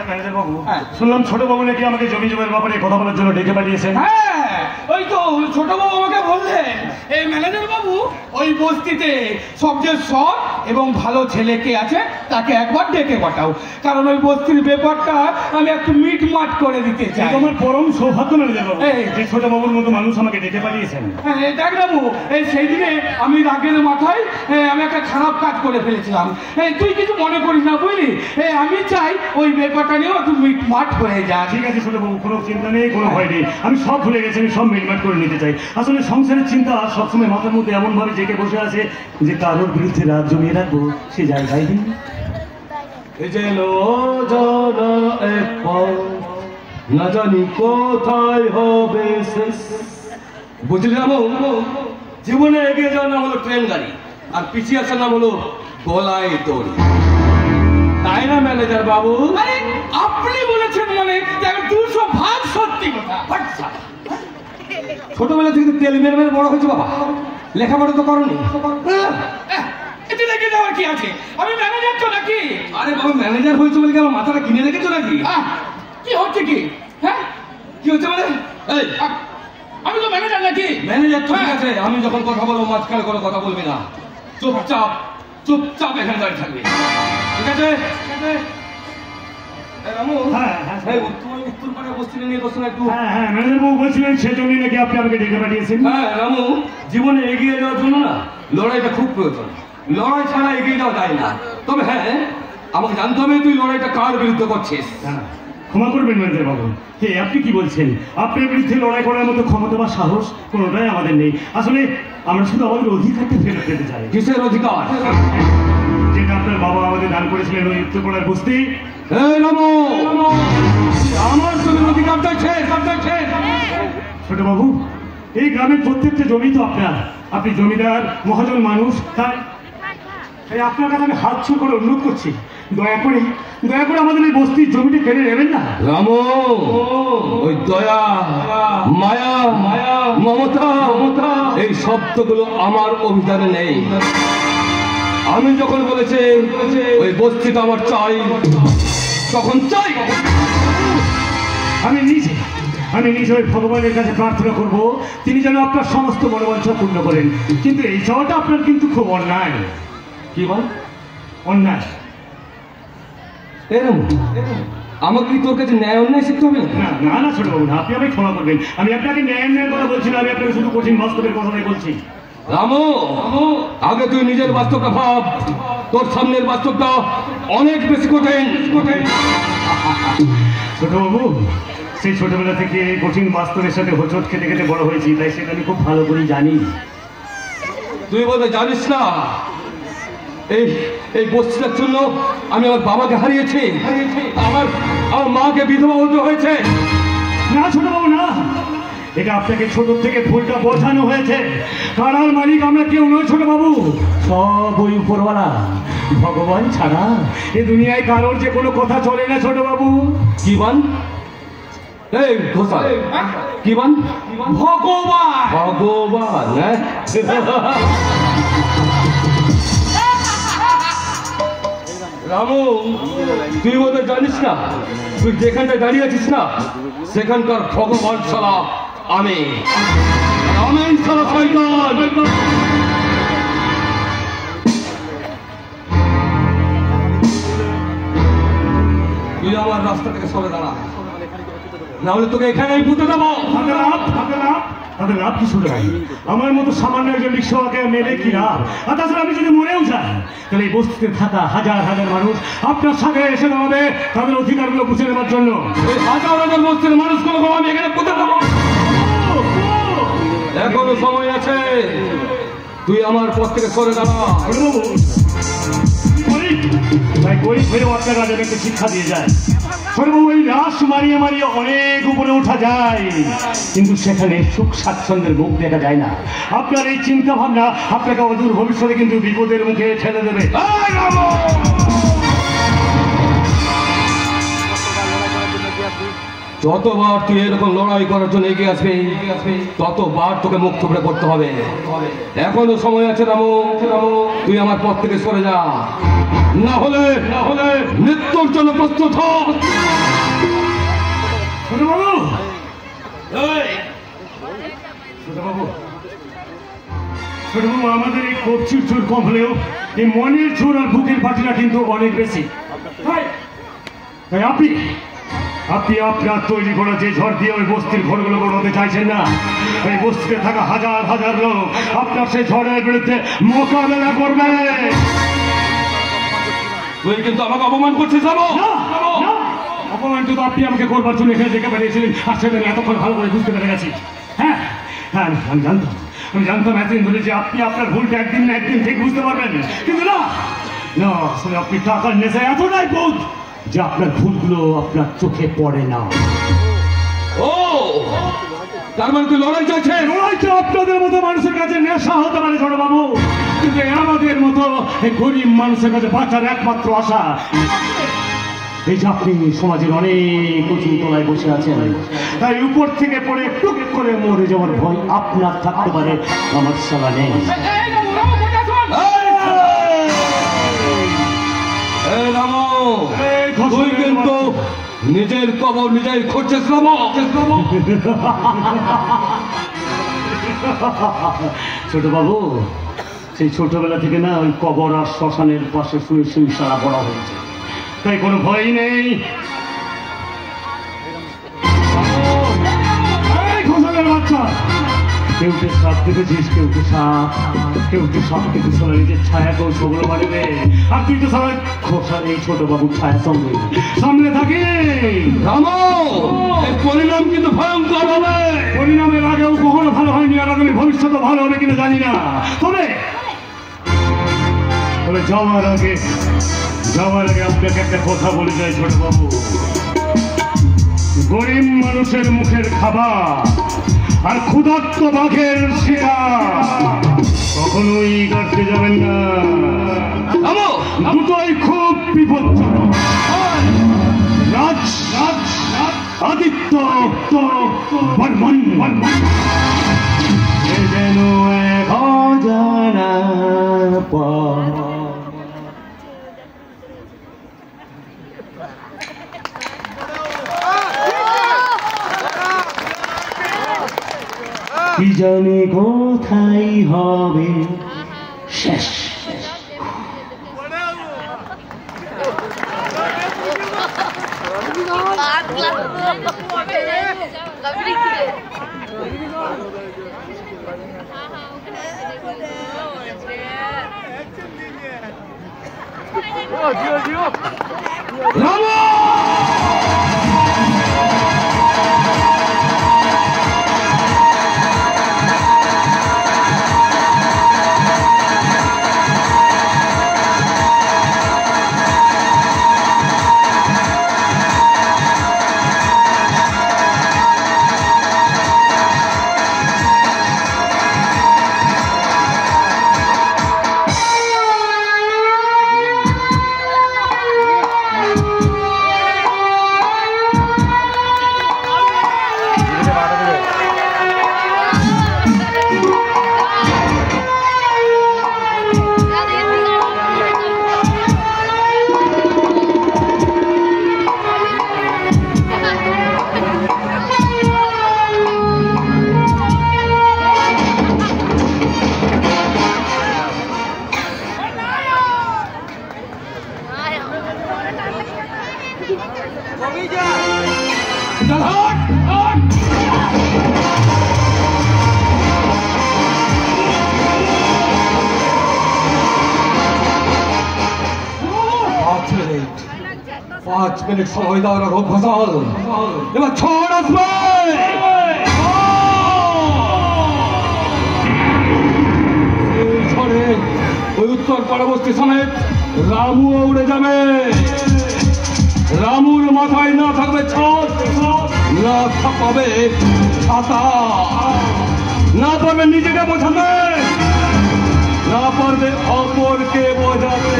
Manager বাবু, শুনলাম ছোট বাবু নাকি আমাকে জমি জমের ব্যাপারে কথা বলার জন্য ডেকে পাঠিয়েছেন। হ্যাঁ, ওই তো ছোট বাবু আমাকে বললেন এই ম্যানেজার বাবু ওই বস্তিতে সবচেয়ে সৎ এবং ভালো ছেলে কে আছে তাকে একবার ডেকে পাঠাও, কারণ ওই বস্তির ব্যাপারটা আমি একটু মিটমাট করে দিতে চাই। আমার পরম সৌভাগ্য ম্যানেজার বাবু যে ছোট বাবুর মতো মানুষ আমাকে ডেকে পাঠিয়েছেন। দেখ বাবু, সেই দিনে আমি রাগের মাথায় আমি একটা খারাপ কাজ করে ফেলেছিলাম, তুই কিছু মনে করিস না বুঝলি। আমি চাই ওই ব্যাপারটা নিয়েও একটু মিটমাট হয়ে যা। ঠিক আছে ছোট বাবু, কোনো চিন্তা নেই, কোনো ভয় নেই, আমি সব ভুলে গেছি, আমি সব মিটমাট করে নিতে চাই। আসলে সংসারের চিন্তা সবসময় মাথার মধ্যে এমন ভাবে জেগে বসে আছে যে কারোর বিরুদ্ধে রাত জমিয়ে রাখবো সে জায়গায় নেই। না জানি কোথায় হবে শেষ। বুঝলি না জীবনে এগিয়ে যাওয়ার নাম হলো ট্রেন গাড়ি, আর পিছিয়ে আসার নাম হলো গলায় দড়ি, তাই না ম্যানেজার বাবু? আপনি বলেছেন মানে 200% সত্যি কথা। ছোটবেলা থেকে তেল মেরে মেরে বড় হয়েছে বাবা, লেখাপড়া তো করনি। এতে রেখে যাওয়ার কি আছে? আমি ম্যানেজার তো নাকি? আরে বাবা, ম্যানেজার হয়েছে বলে কি আমার মাথাটা কিনে রেখেছো নাকি? কি হচ্ছে কি? হ্যাঁ, কি হচ্ছে মানে? আমি তো ম্যানেজার নাকি? ম্যানেজার তো ঠিক আছে, আমি যখন কথা বলবো মাঝখানে কোনো কথা বলবি না, চুপচাপ চুপচাপ এখানে দাঁড়িয়ে থাকবি, ঠিক আছে? রামু, জীবনে এগিয়ে যাওয়ার জন্য না লড়াইটা খুব প্রয়োজন, লড়াই ছাড়া এগিয়ে যাওয়া যায় না। তবে হ্যাঁ, আমাকে জানতে হবে তুই লড়াইটা কার বিরুদ্ধে করছিস। ক্ষমা করবেন ম্যানেজার বাবু, আপনি কি বলছেন? আপনার বিরুদ্ধে লড়াই করার মতো ক্ষমতা বা সাহস কোনোটাই আমাদের নেই। আসলে আমরা শুধু আমাদের অধিকারটা ফেরত পেতে চাই। কিসের অধিকার? যেটা আপনার বাবা আমাদের দান করেছিলেন ওই উত্তরপাড়ার বস্তি। আমার জমির অধিকার চাইছে। ছোট বাবু, এই গ্রামের প্রত্যেকটা জমি তো আপনার, আপনি জমিদার মহাজন মানুষ, তাই আপনার কাছে আমি হাত ছো করে অনুরোধ করছি, দয়া করে আমাদের এই বস্তির জমিটা কেড়ে নেবেন না। রামু, ওই দয়া মায়া মমতা এই শব্দগুলো আমার অভিধানে নেই। আমি যখন বলেছি ওই বস্তিটা আমার চাই, তখন চাই। আমি নিজে ওই ভগবানের কাছে প্রার্থনা করব তিনি যেন আপনার সমস্ত মনোবাঞ্ছা পূর্ণ করেন। কিন্তু এই চাওয়াটা আপনার কিন্তু খুব অন্যায়। কি বল? অন্যায়? আমাকে কি তোর কাছে ন্যায় অন্যায় শিখতে হবে? না না ছোট বাবু, আপনি আমাকে ক্ষমা করবেন, আমি আপনাকে ন্যায় অন্যায়ের কথা বলছি না, আমি আপনাকে শুধু কঠিন বাস্তবের কথাই বলছি। রামু, আগে তুই নিজের বাস্তবটা ভাব, তোর সামনের বাস্তবটা অনেক বেশি কঠিন। ছোট বাবু, সেই ছোটবেলা থেকে কঠিন বাস্তবের সাথে হোঁচট খেতে খেতে বড় হয়েছি, তাই সেটা আমি খুব ভালো করেই জানি। তুই বলতে জানিস না এই বস্তিটার জন্য আমি আমার বাবাকে হারিয়েছি, আমার মাকে বিধবা হতে হয়েছে। না ছোট বাবু না, এটা আপনাকে ছোট থেকে ভুলটা বোঝানো হয়েছে। কারার মালিক আমরা কেউ নয় ছোট বাবু, সব ওই উপরওয়ালা ভগবান ছাড়া এ দুনিয়ায় কারোর যে কোনো কথা চলে না ছোট বাবু। কি বান? এই ঘোষাল, কি বান? ভগবান। রামু, তুই বোধহয় জানিস না, তুই যেখানটা দাঁড়িয়ে আছিস না সেখানকার ভগবান ছাড়া আমি ছাড়া শয়তান। তুই আমার রাস্তা থেকে সরে দাঁড়া, না হলে তোকে এখানেই পুঁতে দেবো। তাদের লাভ কি শুনে ভাই? আমার মতো সামান্য একজন রিক্সাওয়ালাকে মেরে কি লাভ? আর তাছাড়া আমি যদি মরেও যাই তাহলে এই বস্তিতে থাকা হাজার হাজার মানুষ আপনার সাথে এসে দাঁড়াবে তাদের অধিকারগুলো বুঝে নেবার জন্য। এই হাজার হাজার বস্তির মানুষগুলো আমি এখানে পুঁতে দেবো। এখনো সময় আছে, তুই আমার পথ থেকে সরে দাঁড়া। তাই গরিব হয়েও আপনার রাজাকে শিক্ষা দিয়ে যায়। ছোটবাবু, এই রাস মারিয়ে অনেক উপরে ওঠা যায়, কিন্তু সেখানে সুখ স্বাচ্ছন্দ্যের মুখ দেখা যায় না। আপনার এই চিন্তা ভাবনা আপনাকে অদূর ভবিষ্যতে কিন্তু বিপদের মুখে ঠেলে দেবে। যতবার তুই এরকম লড়াই করার জন্য এগিয়ে আসবে ততবার তোকে মুখ থুবড়ে পড়তে হবে। এখনো সময় আছে রামু, তুই আমার পথ থেকে সরে যা, না হলে মৃত্যুর জন্য প্রস্তুত হ। ছোটবাবু, ছোটবাবু, আমাদের এই কবজির চুল কম হলেও এই মনের চুল আর বুকের পাটিটা কিন্তু অনেক বেশি। তাই আপনি আপনার তৈরি করা যে ঝড় দিয়ে ওই বস্তির ঘরগুলো বড় চাইছেন না, এই বস্তিতে থাকা হাজার হাজার লোক আপনার সেই ঝড়ের বিরুদ্ধে মোকাবেলা করবে। তুই কিন্তু আমাকে অপমান করছিস। অপমান কিন্তু আপনি আমাকে করবার জন্য এখানে ডেকে পাঠিয়েছিলেন, আর সেটা আমি এতক্ষণ ভালো করে বুঝতে পেরে গেছি। হ্যাঁ হ্যাঁ, আমি জানতাম এতদিন ধরে যে আপনি আপনার ভুলটা একদিন না একদিন ঠিক বুঝতে পারবেন, কিন্তু না, আসলে আপনি টাকার নেশায় এতটাই বোধ যে আপনার ভুলগুলো আপনার চোখে পড়ে না। ও, তার মানে তুই লড়াই চাইছে? লড়াইটা আপনাদের মতো মানুষের কাছে নেশা হতে পারে ছোটবাবু, কিন্তু আমাদের মতো এই গরিব মানুষের কাছে বাঁচার একমাত্র আশা এই যে আপনি সমাজের অনেক উঁচু তলায় বসে আছেন, তাই উপর থেকে পড়ে টুক করে মরে যাওয়ার ভয় আপনার থাকতে পারে, আমার সালা নেই। তুই কিন্তু নিজের কবর নিজেই খুঁজছিস। ছোটবাবু, সেই ছোটবেলা থেকে না ওই কবর আর শ্মশানের পাশে শুয়ে শুয়ে সারা বড় হয়েছে, তাই কোনো ভয় নেই। বাচ্চা, কেউ সাপ দেখেছিস, কেউ সাপ থেকে শোনা নিজের ছায়া কেউ ছবল মারবে, আর তুই তো সবাই খোসার এই ছোটবাবুর ছায়া সঙ্গে সামনে থাকি। পরিণাম কিন্তু ভয়ঙ্কর হবে। পরিণামের আগেও কখনো ভালো হয়নি, আর আগামী ভবিষ্যতে ভালো হবে কিনা জানি না। তবে যাওয়ার আগে আপনাকে একটা কথা বলে যায় ছোটবাবু, গরিব মানুষের মুখের খাবার আর ক্ষুধার্ত বাঘের শিকার কখনোই কাটতে যাবেন না, দুটোই খুব বিপজ্জনক। আদিত্য বর্মন যেন এক অজানা পথ। কি জানি কোথায় হবে শেষ। पाँच मिनट समय दाव रखो घसाल एবার ঝড় আসবে এই ঝড়ে ওই উত্তর পরবর্তী সমেত রামু উড়ে যাবে রামুর মাথায় না থাকবে ছাদ না থাকবে ছাতা না পারবে নিজেকে বোঝাতে না পারবে অপরকে বোঝাতে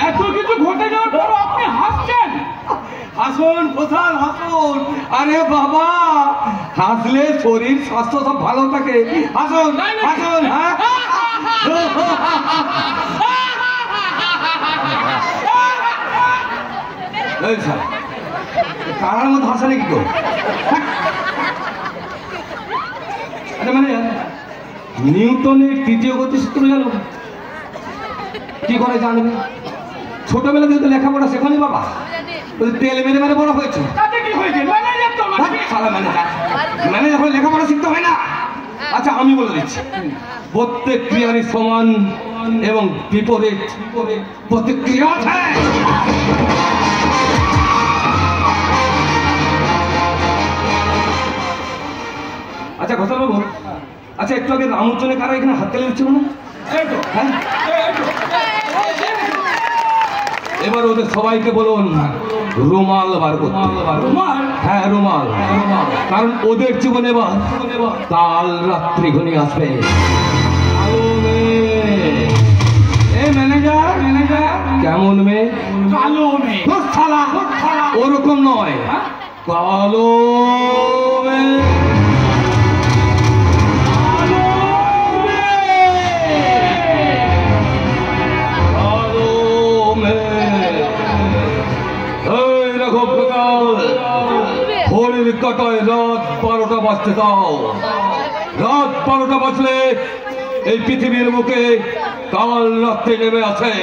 এত কিছু ঘটে যাওয়ার পর আপনি হাসছেন? হাসুন কোথায় হাসুন আরে বাবা হাসলে শরীর স্বাস্থ্য সব ভালো থাকে হাসুন হাসুন এই স্যার কারার মধ্যে হাসা নাকি তো? আচ্ছা মানে নিউটনের তৃতীয় গতিসূত্র জানো? কি করে জানবে? ছোটবেলা থেকে তো লেখাপড়া শেখানি বাবা, তেল মেরে মেরে বড় হয়েছে। তাতে কি হয়েছে? ম্যানেজার তো ম্যানেজার হলে লেখাপড়া শিখতে হয় না। আচ্ছা আমি বলে দিচ্ছি, প্রত্যেক ক্রিয়ারই সমান এবং বিপরীত প্রতিক্রিয়া আছে। আচ্ছা ঘোষাল বাবু, আচ্ছা একটু আগে রামুচনে কারা এখানে হাত তালি দিচ্ছিল না? হ্যাঁ, এবার ওদের সবাইকে বলুন রুমাল বার করতে। হ্যাঁ রুমাল, কারণ ওদের জীবনে এবার কাল রাত্রি ঘনিয়ে আসবে। কেমন মেয়ে? কালো মেয়ে। ওরকম নয়, কালো মেয়ে। ঘড়ির কাটায় রাত 12টা বাজতে দাও। রাত 12টা বাজলে এই পৃথিবীর মুখে কাল রাত্রি নেমে আছে,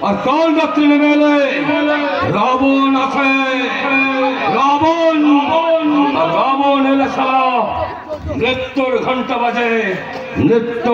আর কাল রাত্রি নেমে এলে রাবণ আছে। রাবণ এলে সারা নৃত্যর ঘন্টা বাজে। নৃত্য